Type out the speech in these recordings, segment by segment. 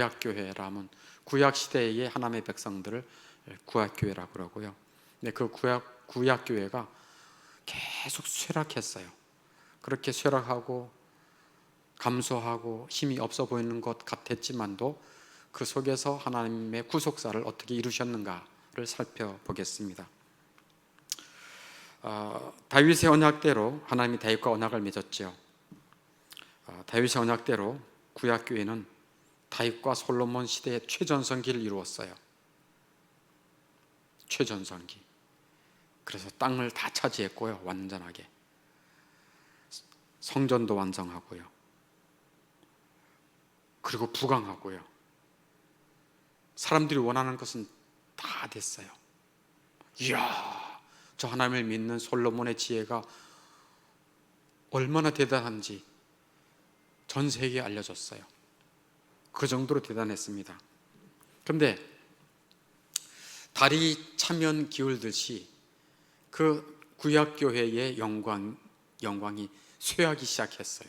구약교회라면 구약시대의 하나님의 백성들을 구약교회라고 그러고요. 근데 그 구약교회가 계속 쇠락했어요. 그렇게 쇠락하고 감소하고 힘이 없어 보이는 것 같았지만도 그 속에서 하나님의 구속사를 어떻게 이루셨는가를 살펴보겠습니다. 다윗의 언약대로 하나님이 다윗과 언약을 맺었죠. 다윗의 언약대로 구약교회는 다윗과 솔로몬 시대의 최전성기를 이루었어요. 최전성기. 그래서 땅을 다 차지했고요. 완전하게. 성전도 완성하고요. 그리고 부강하고요. 사람들이 원하는 것은 다 됐어요. 이야, 저 하나님을 믿는 솔로몬의 지혜가 얼마나 대단한지 전 세계에 알려졌어요. 그 정도로 대단했습니다. 그런데 달이 차면 기울듯이 그 구약교회의 영광이 쇠하기 시작했어요.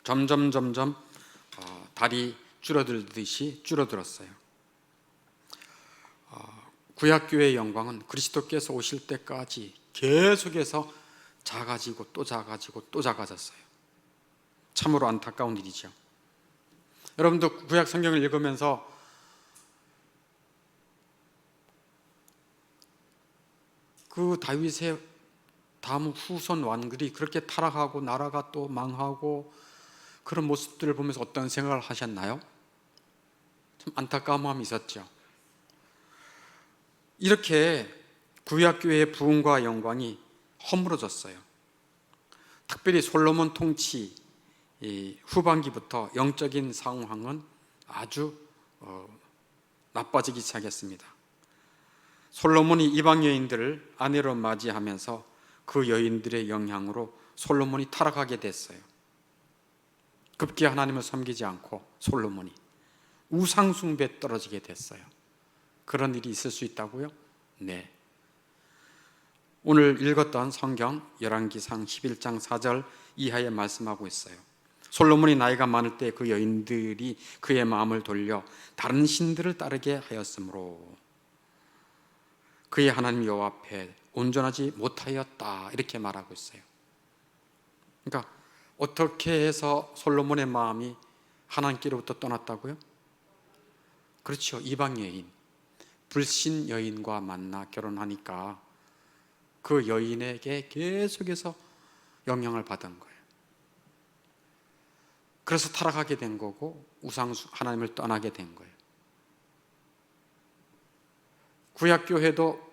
점점 달이 줄어들듯이 줄어들었어요. 구약교회의 영광은 그리스도께서 오실 때까지 계속해서 작아지고 또 작아지고 또 작아졌어요. 참으로 안타까운 일이죠. 여러분도 구약 성경을 읽으면서 그 다윗의 다음 후손 왕들이 그렇게 타락하고 나라가 또 망하고 그런 모습들을 보면서 어떤 생각을 하셨나요? 참 안타까운 마음이 있었죠. 이렇게 구약교회의 부흥과 영광이 허물어졌어요. 특별히 솔로몬 통치 후반기부터 영적인 상황은 아주 나빠지기 시작했습니다. 솔로몬이 이방 여인들을 아내로 맞이하면서 그 여인들의 영향으로 솔로몬이 타락하게 됐어요. 급기야 하나님을 섬기지 않고 솔로몬이 우상 숭배에 떨어지게 됐어요. 그런 일이 있을 수 있다고요? 네. 오늘 읽었던 성경 열왕기상 11장 4절 이하에 말씀하고 있어요. 솔로몬이 나이가 많을 때 그 여인들이 그의 마음을 돌려 다른 신들을 따르게 하였으므로 그의 하나님 여호와 앞에 온전하지 못하였다, 이렇게 말하고 있어요. 그러니까 어떻게 해서 솔로몬의 마음이 하나님께로부터 떠났다고요? 그렇죠. 이방 여인, 불신 여인과 만나 결혼하니까 그 여인에게 계속해서 영향을 받은 거예요. 그래서 타락하게 된 거고 하나님을 떠나게 된 거예요. 구약교회도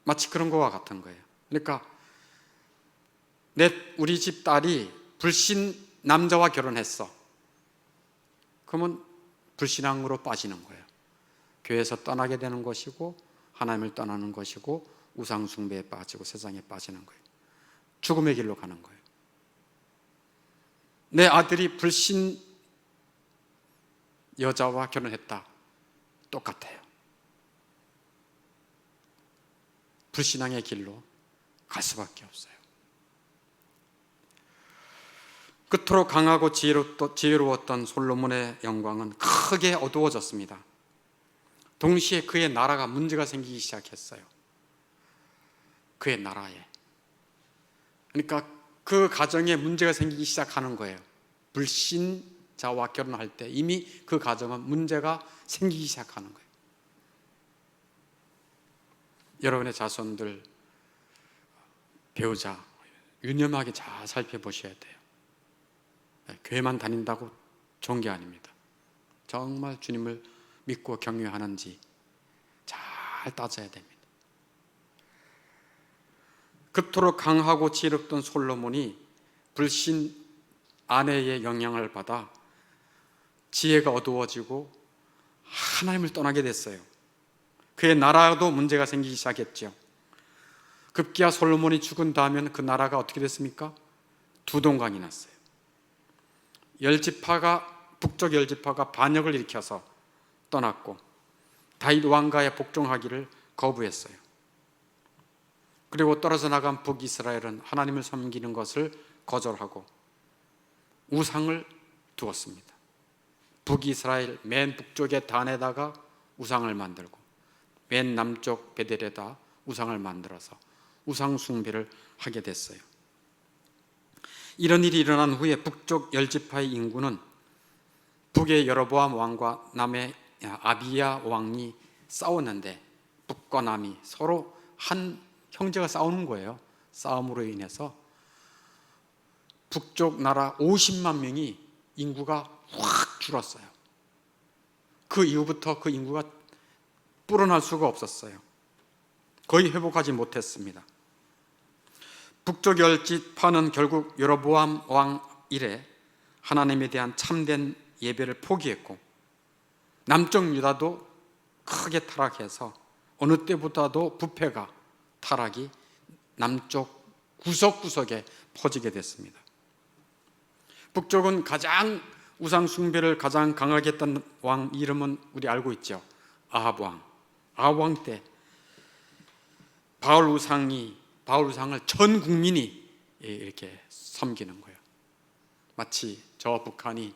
마치 그런 거와 같은 거예요. 그러니까 우리 집 딸이 불신 남자와 결혼했어. 그러면 불신앙으로 빠지는 거예요. 교회에서 떠나게 되는 것이고 하나님을 떠나는 것이고 우상 숭배에 빠지고 세상에 빠지는 거예요. 죽음의 길로 가는 거예요. 내 아들이 불신 여자와 결혼했다. 똑같아요. 불신앙의 길로 갈 수밖에 없어요. 그토록 강하고 지혜로웠던 솔로몬의 영광은 크게 어두워졌습니다. 동시에 그의 나라가 문제가 생기기 시작했어요. 그의 나라에. 그러니까 그 가정에 문제가 생기기 시작하는 거예요. 불신자와 결혼할 때 이미 그 가정은 문제가 생기기 시작하는 거예요. 여러분의 자손들, 배우자 유념하게 잘 살펴보셔야 돼요. 교회만 다닌다고 좋은 게 아닙니다. 정말 주님을 믿고 경외하는지 잘 따져야 됩니다. 그토록 강하고 지혜롭던 솔로몬이 불신 아내의 영향을 받아 지혜가 어두워지고 하나님을 떠나게 됐어요. 그의 나라도 문제가 생기기 시작했죠. 급기야 솔로몬이 죽은 다음에는 그 나라가 어떻게 됐습니까? 두 동강이 났어요. 북쪽 열지파가 반역을 일으켜서 떠났고 다윗 왕가에 복종하기를 거부했어요. 그리고 떨어져 나간 북이스라엘은 하나님을 섬기는 것을 거절하고 우상을 두었습니다. 북이스라엘 맨 북쪽의 단에다가 우상을 만들고 맨 남쪽 베델에다 우상을 만들어서 우상 숭배를 하게 됐어요. 이런 일이 일어난 후에 북쪽 열지파의 인구는 북의 여로보암 왕과 남의 아비야 왕이 싸웠는데 북과 남이 서로 한 형제가 싸우는 거예요. 싸움으로 인해서 북쪽 나라 50만 명이 인구가 확 줄었어요. 그 이후부터 그 인구가 불어날 수가 없었어요. 거의 회복하지 못했습니다. 북쪽 열지파는 결국 여로보암 왕 이래 하나님에 대한 참된 예배를 포기했고, 남쪽 유다도 크게 타락해서 어느 때보다도 부패가 타락이 남쪽 구석구석에 퍼지게 됐습니다. 북쪽은 가장 우상 숭배를 가장 강하게 했던 왕 이름은 우리 알고 있죠. 아합 왕. 아합 왕 때 바알 우상을 전 국민이 이렇게 섬기는 거예요. 마치 저 북한이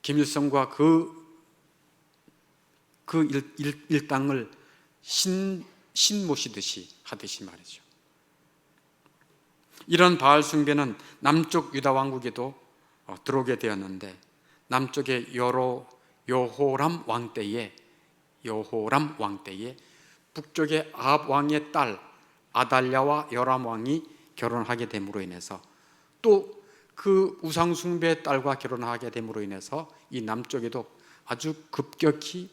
김일성과 그 일당을 신 모시듯이 하듯이 말이죠. 이런 바알 숭배는 남쪽 유다 왕국에도 들어오게 되었는데, 남쪽의 여호람 왕 때에 북쪽의 아합 왕의 딸 아달랴와 여람 왕이 결혼하게 됨으로 인해서, 또 그 우상 숭배의 딸과 결혼하게 됨으로 인해서 이 남쪽에도 아주 급격히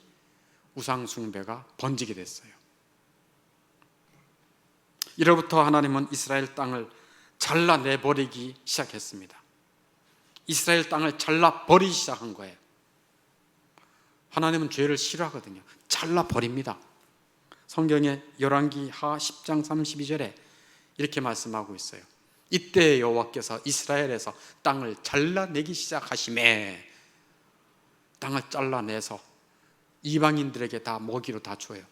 우상 숭배가 번지게 됐어요. 이로부터 하나님은 이스라엘 땅을 잘라내버리기 시작했습니다. 이스라엘 땅을 잘라버리기 시작한 거예요. 하나님은 죄를 싫어하거든요. 잘라버립니다. 성경의 열왕기하 10장 32절에 이렇게 말씀하고 있어요. 이때 여호와께서 이스라엘에서 땅을 잘라내기 시작하시매, 땅을 잘라내서 이방인들에게 다 먹이로 다 줘요.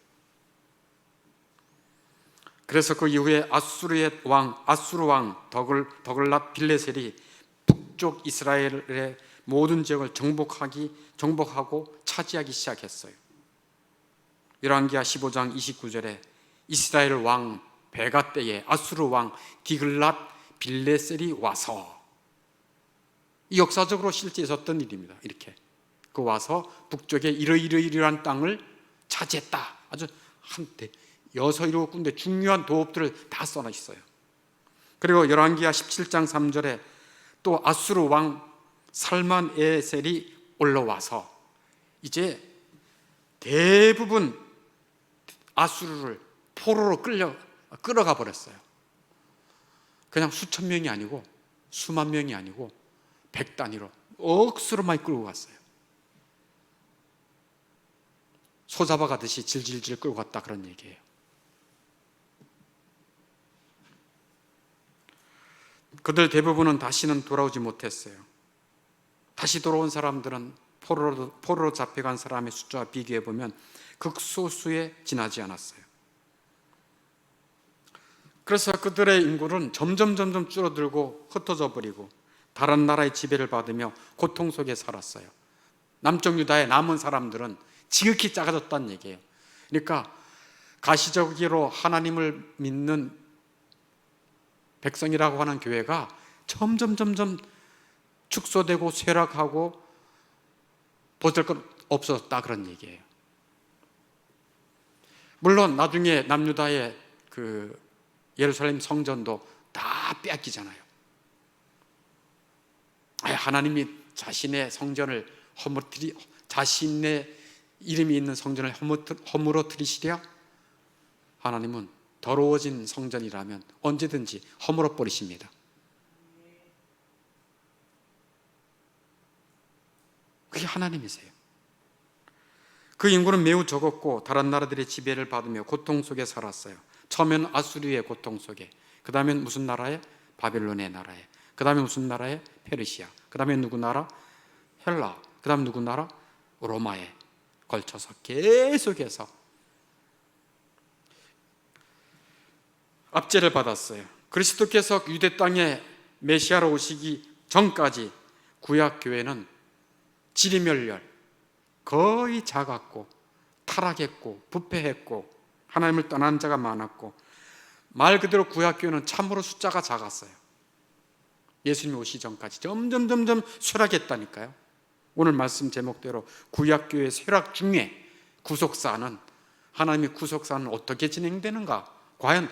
그래서 그 이후에 아수르 왕 더글랏 빌레셀이 북쪽 이스라엘의 모든 지역을 정복하고 차지하기 시작했어요. 열왕기하 15장 29절에 이스라엘 왕 베가 때에 아수르 왕 디글랏 빌레셀이 와서, 이 역사적으로 실제 있었던 일입니다. 이렇게 그 와서 북쪽에 이러이러한 땅을 차지했다. 아주 한때 6, 7군데 중요한 도읍들을 다 써놔 있어요. 그리고 열왕기하 17장 3절에 또 아수르 왕 살만에셀이 올라와서 이제 대부분 아수르를 포로로 끌어가 버렸어요. 그냥 수천 명이 아니고 수만 명이 아니고 100 단위로 억수로 많이 끌고 갔어요. 소 잡아가듯이 질질질 끌고 갔다, 그런 얘기예요. 그들 대부분은 다시는 돌아오지 못했어요. 다시 돌아온 사람들은 포로로 잡혀간 사람의 숫자와 비교해보면 극소수에 지나지 않았어요. 그래서 그들의 인구는 점점 줄어들고 흩어져 버리고 다른 나라의 지배를 받으며 고통 속에 살았어요. 남쪽 유다에 남은 사람들은 지극히 작아졌다는 얘기예요. 그러니까 가시적으로 하나님을 믿는 백성이라고 하는 교회가 점점 축소되고 쇠락하고 보잘것 없어졌다, 그런 얘기예요. 물론 나중에 남유다의 그 예루살렘 성전도 다 빼앗기잖아요. 하나님이 자신의 성전을 자신의 이름이 있는 성전을 허물어뜨리시랴? 하나님은 더러워진 성전이라면 언제든지 허물어 버리십니다. 그게 하나님이세요. 그 인구는 매우 적었고 다른 나라들의 지배를 받으며 고통 속에 살았어요. 처음에는 아수르의 고통 속에, 그 다음엔 무슨 나라에? 바벨론의 나라에, 그 다음에 무슨 나라에? 페르시아, 그 다음에 누구 나라? 헬라, 그 다음 누구 나라? 로마에 걸쳐서 계속해서 압제를 받았어요. 그리스도께서 유대 땅에 메시아로 오시기 전까지 구약 교회는 지리멸렬, 거의 작았고 타락했고 부패했고 하나님을 떠난 자가 많았고, 말 그대로 구약교회는 참으로 숫자가 작았어요. 예수님이 오시기 전까지 점점 쇠락했다니까요. 오늘 말씀 제목대로 구약교회의 쇠락 중에 구속사는, 하나님의 구속사는 어떻게 진행되는가? 과연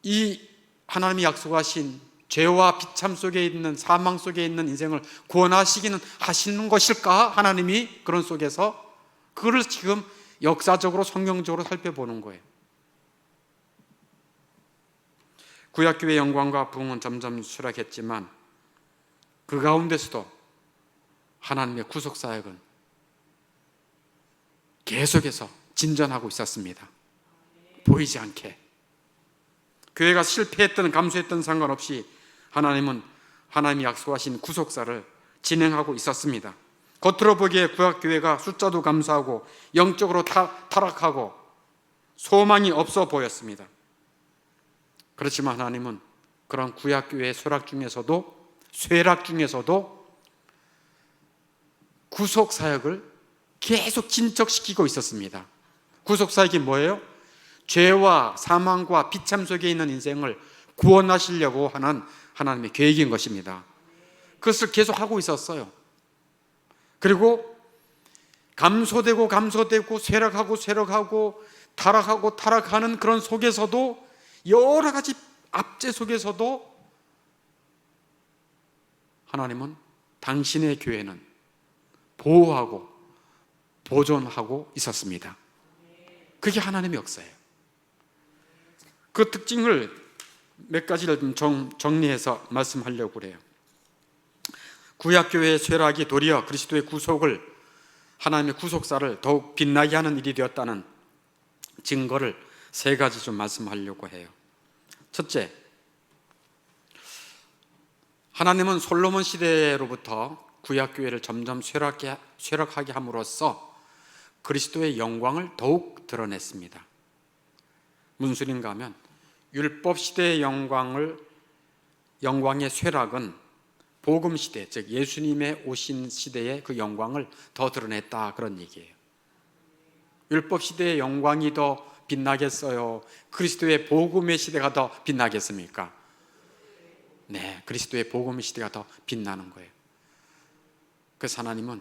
이 하나님이 약속하신 죄와 비참 속에 있는, 사망 속에 있는 인생을 구원하시기는 하시는 것일까? 하나님이 그런 속에서 그걸 지금 역사적으로 성경적으로 살펴보는 거예요. 구약교회의 영광과 부흥은 점점 수락했지만 그 가운데서도 하나님의 구속사역은 계속해서 진전하고 있었습니다. 보이지 않게. 교회가 실패했든 감소했든 상관없이 하나님은 하나님이 약속하신 구속사를 진행하고 있었습니다. 겉으로 보기에 구약교회가 숫자도 감소하고 영적으로 타락하고 소망이 없어 보였습니다. 그렇지만 하나님은 그런 구약교회의 쇠락 중에서도 구속사역을 계속 진척시키고 있었습니다. 구속사역이 뭐예요? 죄와 사망과 비참 속에 있는 인생을 구원하시려고 하는 하나님의 계획인 것입니다. 그것을 계속 하고 있었어요. 그리고 감소되고 쇠락하고 타락하는 그런 속에서도, 여러 가지 압제 속에서도 하나님은 당신의 교회는 보호하고 보존하고 있었습니다. 그게 하나님의 역사예요. 그 특징을 몇 가지를 좀 정리해서 말씀하려고 그래요. 구약교회의 쇠락이 도리어 그리스도의 구속을, 하나님의 구속사를 더욱 빛나게 하는 일이 되었다는 증거를 세 가지 좀 말씀하려고 해요. 첫째, 하나님은 솔로몬 시대로부터 구약교회를 점점 쇠락하게 함으로써 그리스도의 영광을 더욱 드러냈습니다. 무슨 소린가 하면, 율법 시대의 영광의 쇠락은 복음 시대, 즉 예수님의 오신 시대의 그 영광을 더 드러냈다, 그런 얘기예요. 율법 시대의 영광이 더 빛나겠어요? 그리스도의 복음의 시대가 더 빛나겠습니까? 네, 그리스도의 복음의 시대가 더 빛나는 거예요. 그래서 하나님은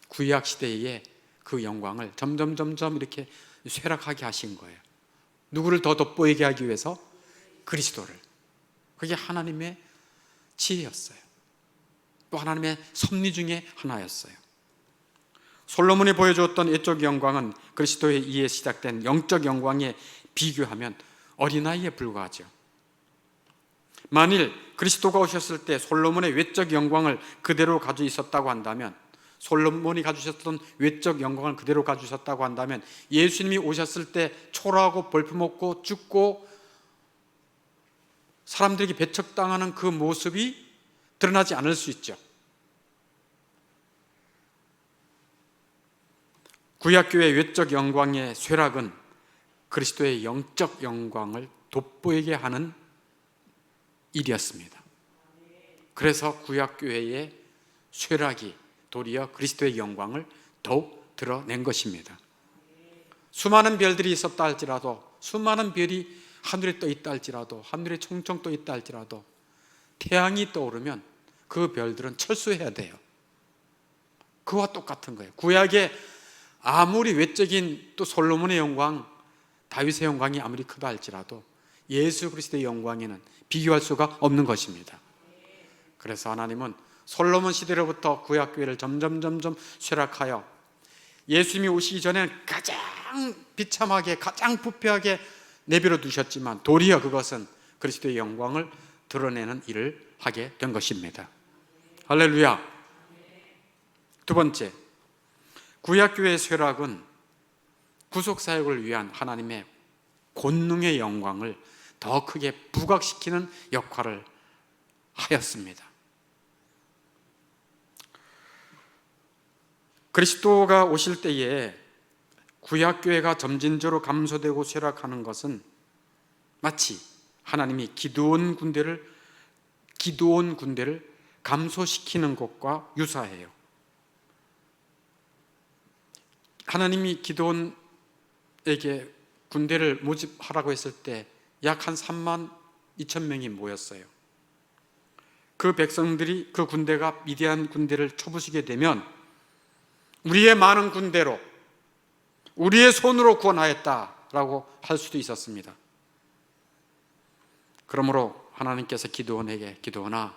구약 시대의 그 영광을 점점 이렇게 쇠락하게 하신 거예요. 누구를 더 돋보이게 하기 위해서? 그리스도를. 그게 하나님의 지혜였어요. 또 하나님의 섭리 중에 하나였어요. 솔로몬이 보여주었던 옛적 영광은 그리스도에 의해 시작된 영적 영광에 비교하면 어린아이에 불과하죠. 만일 그리스도가 오셨을 때 솔로몬의 외적 영광을 그대로 가지고 있었다고 한다면, 솔로몬이 가지셨던 외적 영광을 그대로 가지셨다고 한다면, 예수님이 오셨을 때 초라하고 볼품없고 죽고 사람들에게 배척당하는 그 모습이 드러나지 않을 수 있죠. 구약교회의 외적 영광의 쇠락은 그리스도의 영적 영광을 돋보이게 하는 일이었습니다. 그래서 구약교회의 쇠락이 도리어 그리스도의 영광을 더욱 드러낸 것입니다. 수많은 별들이 있었다 할지라도, 수많은 별이 하늘에 떠 있다 할지라도, 하늘에 총총 떠 있다 할지라도, 태양이 떠오르면 그 별들은 철수해야 돼요. 그와 똑같은 거예요. 구약의 아무리 외적인, 또 솔로몬의 영광, 다윗의 영광이 아무리 크다 할지라도 예수 그리스도의 영광에는 비교할 수가 없는 것입니다. 그래서 하나님은 솔로몬 시대로부터 구약교회를 점점 쇠락하여 예수님이 오시기 전에 가장 비참하게, 가장 부패하게 내버려 두셨지만, 도리어 그것은 그리스도의 영광을 드러내는 일을 하게 된 것입니다. 할렐루야. 두 번째, 구약교회의 쇠락은 구속사역을 위한 하나님의 권능의 영광을 더 크게 부각시키는 역할을 하였습니다. 그리스도가 오실 때에 구약교회가 점진적으로 감소되고 쇠락하는 것은 마치 하나님이 기드온 군대를 감소시키는 것과 유사해요. 하나님이 기드온에게 군대를 모집하라고 했을 때 약 한 3만 2천 명이 모였어요. 그 백성들이 그 군대가 미디안 군대를 쳐부수게 되면 우리의 많은 군대로 우리의 손으로 구원하였다라고 할 수도 있었습니다. 그러므로 하나님께서 기드온에게, 기드온아,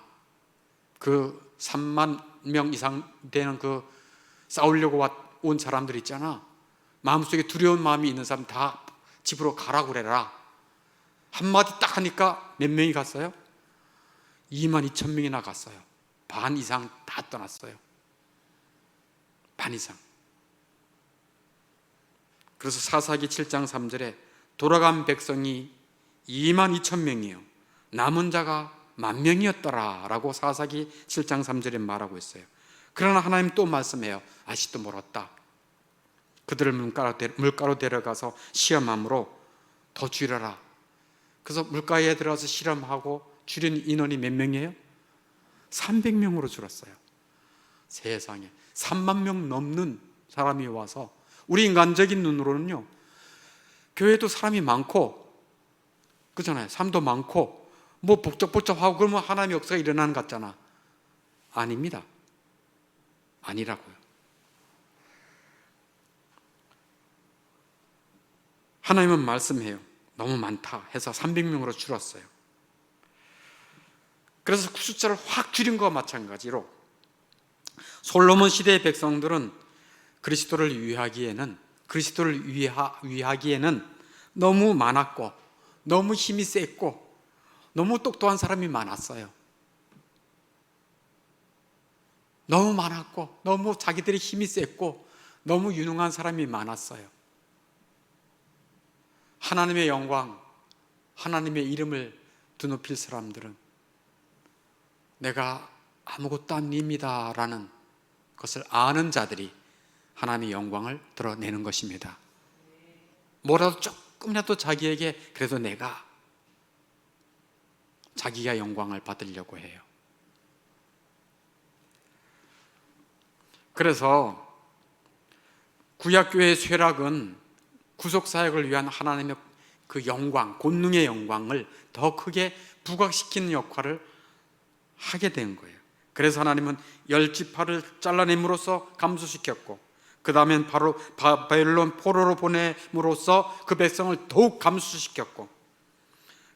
그 3만 명 이상 되는 그 싸우려고 온 사람들 있잖아, 마음속에 두려운 마음이 있는 사람 다 집으로 가라고 그래라. 한마디 딱 하니까 몇 명이 갔어요? 2만 2천 명이나 갔어요. 반 이상 다 떠났어요. 반 이상. 그래서 사사기 7장 3절에 돌아간 백성이 2만 2천 명이요 남은 자가 10,000명이었더라 라고 사사기 7장 3절에 말하고 있어요. 그러나 하나님 또 말씀해요. 아직도 멀었다. 그들을 물가로 데려가서 시험함으로 더 줄여라. 그래서 물가에 들어가서 실험하고 줄인 인원이 몇 명이에요? 300명으로 줄었어요. 세상에 3만 명 넘는 사람이 와서, 우리 인간적인 눈으로는요, 교회도 사람이 많고 그렇잖아요. 사람도 많고 뭐 복잡복잡하고 그러면 하나님의 역사가 일어나는 것 같잖아. 아닙니다. 아니라고요. 하나님은 말씀해요. 너무 많다 해서 300명으로 줄었어요. 그래서 숫자를 확 줄인 것과 마찬가지로 솔로몬 시대의 백성들은 그리스도를 위하기에는 너무 많았고 너무 힘이 셌고 너무 똑똑한 사람이 많았어요. 너무 많았고 너무 자기들이 힘이 셌고 너무 유능한 사람이 많았어요. 하나님의 영광, 하나님의 이름을 드높일 사람들은 내가 아무것도 아닙니다 라는 것을 아는 자들이 하나님의 영광을 드러내는 것입니다. 뭐라도 조금이라도 자기에게 그래도 자기가 영광을 받으려고 해요. 그래서 구약교회의 쇠락은 구속사역을 위한 하나님의 그 영광, 권능의 영광을 더 크게 부각시키는 역할을 하게 된 거예요. 그래서 하나님은 10지파를 잘라냄으로써 감소시켰고, 그 다음엔 바로 바벨론 포로로 보냄으로써 그 백성을 더욱 감소시켰고,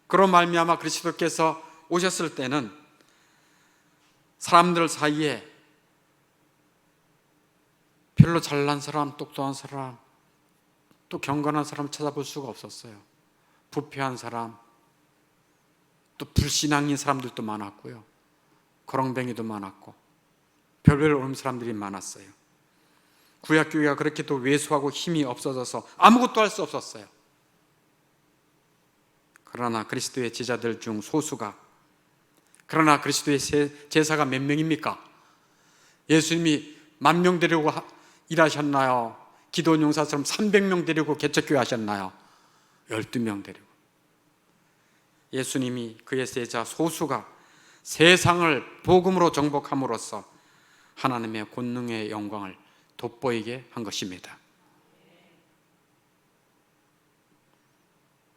그로 말미암아 그리스도께서 오셨을 때는 사람들 사이에 별로 잘난 사람, 똑똑한 사람, 또 경건한 사람 찾아볼 수가 없었어요. 부패한 사람, 또 불신앙인 사람들도 많았고요, 거렁뱅이도 많았고 별별 없는 사람들이 많았어요. 구약교회가 그렇게 또 왜소하고 힘이 없어져서 아무것도 할 수 없었어요. 그러나 그리스도의 제자들 중 소수가, 그러나 그리스도의 제사가 몇 명입니까? 예수님이 10,000명 데리고 일하셨나요? 기도원 용사처럼 300명 데리고 개척교회 하셨나요? 12명 데리고. 예수님이 그의 제자 소수가 세상을 복음으로 정복함으로써 하나님의 권능의 영광을 돋보이게 한 것입니다.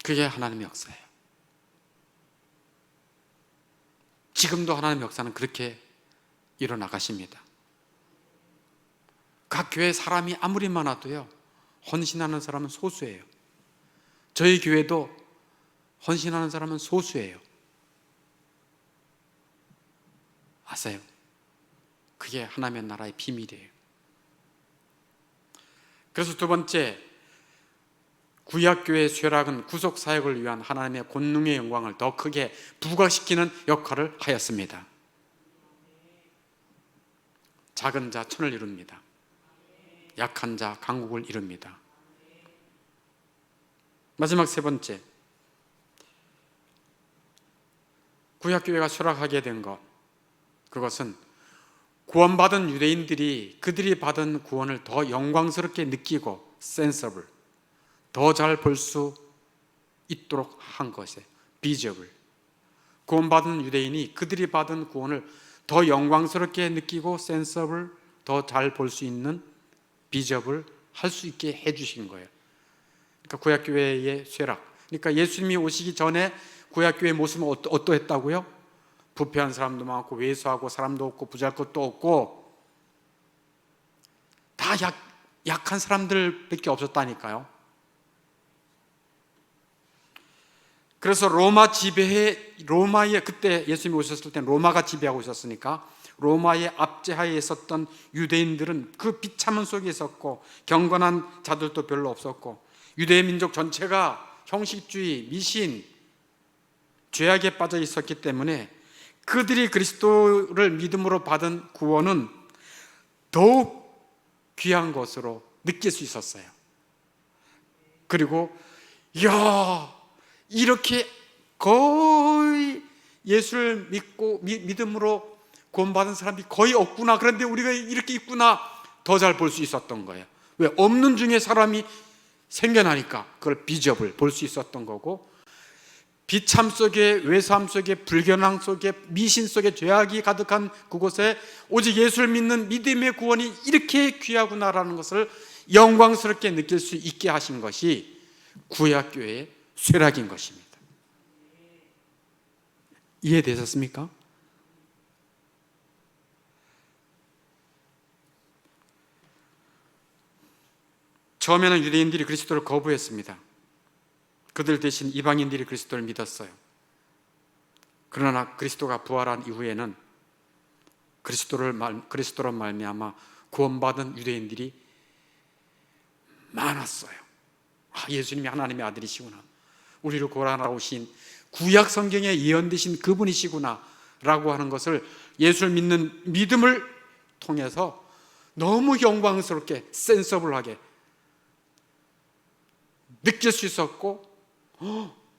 그게 하나님의 역사예요. 지금도 하나님의 역사는 그렇게 일어나가십니다. 각 교회 사람이 아무리 많아도요, 헌신하는 사람은 소수예요. 저희 교회도 헌신하는 사람은 소수예요. 아세요? 그게 하나님의 나라의 비밀이에요. 그래서 두 번째, 구약교회의 쇠락은 구속사역을 위한 하나님의 권능의 영광을 더 크게 부각시키는 역할을 하였습니다. 작은 자 천을 이룹니다. 약한 자 강국을 이룹니다. 마지막 세 번째, 구약교회가 쇠락하게 된 것, 그것은 구원받은 유대인들이 그들이 받은 구원을 더 영광스럽게 느끼고 센서블, 더 잘 볼 수 있도록 한 것이에요. 비저블. 구원받은 유대인이 그들이 받은 구원을 더 영광스럽게 느끼고 센서블, 더 잘 볼 수 있는 비저블 할 수 있게 해주신 거예요. 그러니까 구약교회의 쇠락. 그러니까 예수님이 오시기 전에 구약교회의 모습은 어떠했다고요? 부패한 사람도 많고 외소하고 사람도 없고 부잘 것도 없고 다 약한 사람들밖에 없었다니까요. 그래서 로마에 그때 예수님이 오셨을 때 로마가 지배하고 있었으니까 로마의 압제하에 있었던 유대인들은 그 비참한 속에 있었고 경건한 자들도 별로 없었고 유대 민족 전체가 형식주의, 미신, 죄악에 빠져 있었기 때문에 그들이 그리스도를 믿음으로 받은 구원은 더욱 귀한 것으로 느낄 수 있었어요. 그리고 이렇게 거의 예수를 믿음으로 구원받은 사람이 거의 없구나. 그런데 우리가 이렇게 있구나. 더 잘 볼 수 있었던 거예요. 왜? 없는 중에 사람이 생겨나니까 그걸 비접을 볼 수 있었던 거고, 비참 속에, 외삼 속에, 불견항 속에, 미신 속에, 죄악이 가득한 그곳에 오직 예수를 믿는 믿음의 구원이 이렇게 귀하구나라는 것을 영광스럽게 느낄 수 있게 하신 것이 구약교회의 쇠락인 것입니다. 이해되셨습니까? 처음에는 유대인들이 그리스도를 거부했습니다. 그들 대신 이방인들이 그리스도를 믿었어요. 그러나 그리스도가 부활한 이후에는 그리스도로 말미암아 구원받은 유대인들이 많았어요. 예수님이 하나님의 아들이시구나, 우리를 구원하러 오신 구약 성경에 예언되신 그분이시구나 라고 하는 것을 예수를 믿는 믿음을 통해서 너무 영광스럽게 센서블하게 느낄 수 있었고,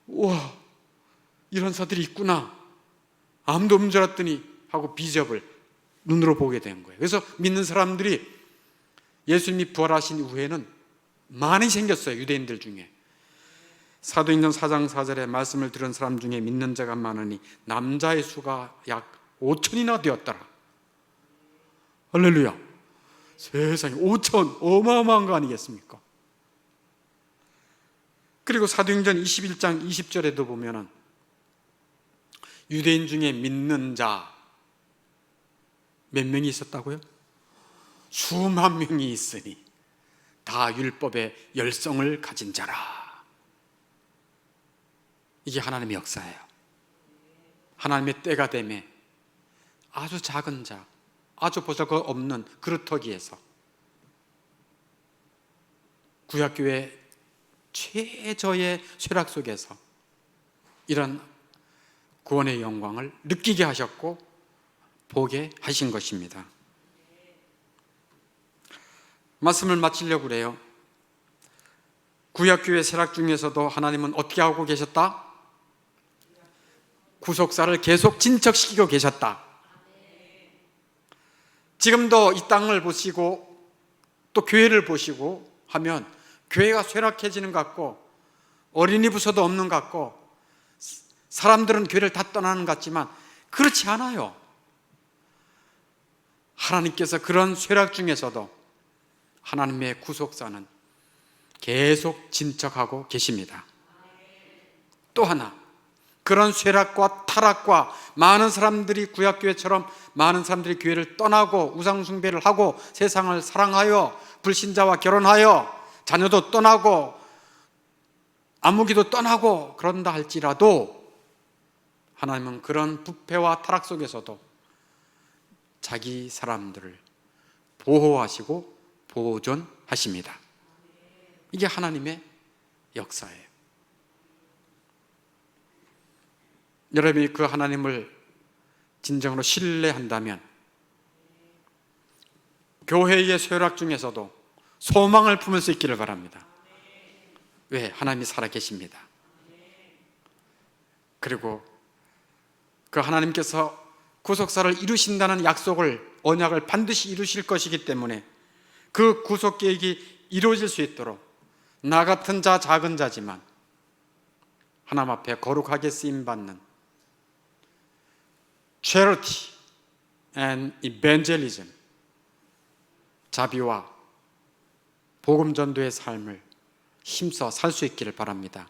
우와, 이런 사들이 있구나, 아무도 없는 줄 알았더니 하고 비접을 눈으로 보게 된 거예요. 그래서 믿는 사람들이 예수님이 부활하신 이후에는 많이 생겼어요. 유대인들 중에. 사도행전 4장 4절에 말씀을 들은 사람 중에 믿는 자가 많으니 남자의 수가 약 5천이나 되었더라. 할렐루야. 세상에 5천, 어마어마한 거 아니겠습니까? 그리고 사도행전 21장 20절에도 보면은 유대인 중에 믿는 자 몇 명이 있었다고요? 수만 명이 있으니 다 율법의 열성을 가진 자라. 이게 하나님의 역사예요. 하나님의 때가 되매 아주 작은 자, 아주 보잘것없는 그루터기에서 구약교회 최저의 쇠락 속에서 이런 구원의 영광을 느끼게 하셨고 보게 하신 것입니다. 말씀을 마치려고 그래요. 구약교회 쇠락 중에서도 하나님은 어떻게 하고 계셨다? 구속사를 계속 진척시키고 계셨다. 지금도 이 땅을 보시고 또 교회를 보시고 하면 교회가 쇠락해지는 것 같고 어린이 부서도 없는 것 같고 사람들은 교회를 다 떠나는 것 같지만 그렇지 않아요. 하나님께서 그런 쇠락 중에서도 하나님의 구속사는 계속 진척하고 계십니다. 또 하나, 그런 쇠락과 타락과 많은 사람들이 구약교회처럼 많은 사람들이 교회를 떠나고 우상숭배를 하고 세상을 사랑하여 불신자와 결혼하여 자녀도 떠나고 안무기도 떠나고 그런다 할지라도 하나님은 그런 부패와 타락 속에서도 자기 사람들을 보호하시고 보존하십니다. 이게 하나님의 역사예요. 여러분이 그 하나님을 진정으로 신뢰한다면 교회의 쇠락 중에서도 소망을 품을 수 있기를 바랍니다. 왜? 하나님이 살아계십니다. 그리고 그 하나님께서 구속사를 이루신다는 약속을, 언약을 반드시 이루실 것이기 때문에 그 구속 계획이 이루어질 수 있도록 나 같은 자, 작은 자지만 하나님 앞에 거룩하게 쓰임받는 charity and evangelism, 자비와 복음 전도의 삶을 힘써 살 수 있기를 바랍니다.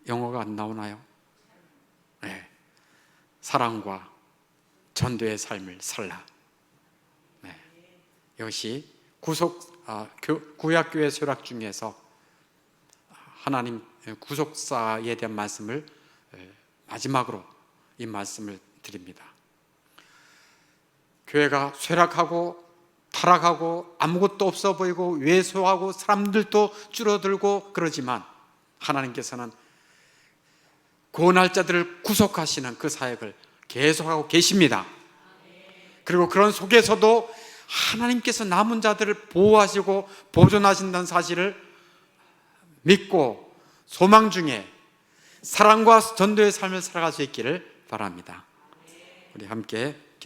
영어가 안 나오나요? 네. 사랑과 전도의 삶을 살라. 네. 이것이 구약교회 서락 중에서 하나님 구속사에 대한 말씀을 마지막으로 이 말씀을 드립니다. 교회가 쇠락하고 타락하고 아무것도 없어 보이고 왜소하고 사람들도 줄어들고 그러지만 하나님께서는 구원할 자들을 구속하시는 그 사역을 계속하고 계십니다. 그리고 그런 속에서도 하나님께서 남은 자들을 보호하시고 보존하신다는 사실을 믿고 소망 중에 사랑과 전도의 삶을 살아갈 수 있기를 바랍니다. 우리 함께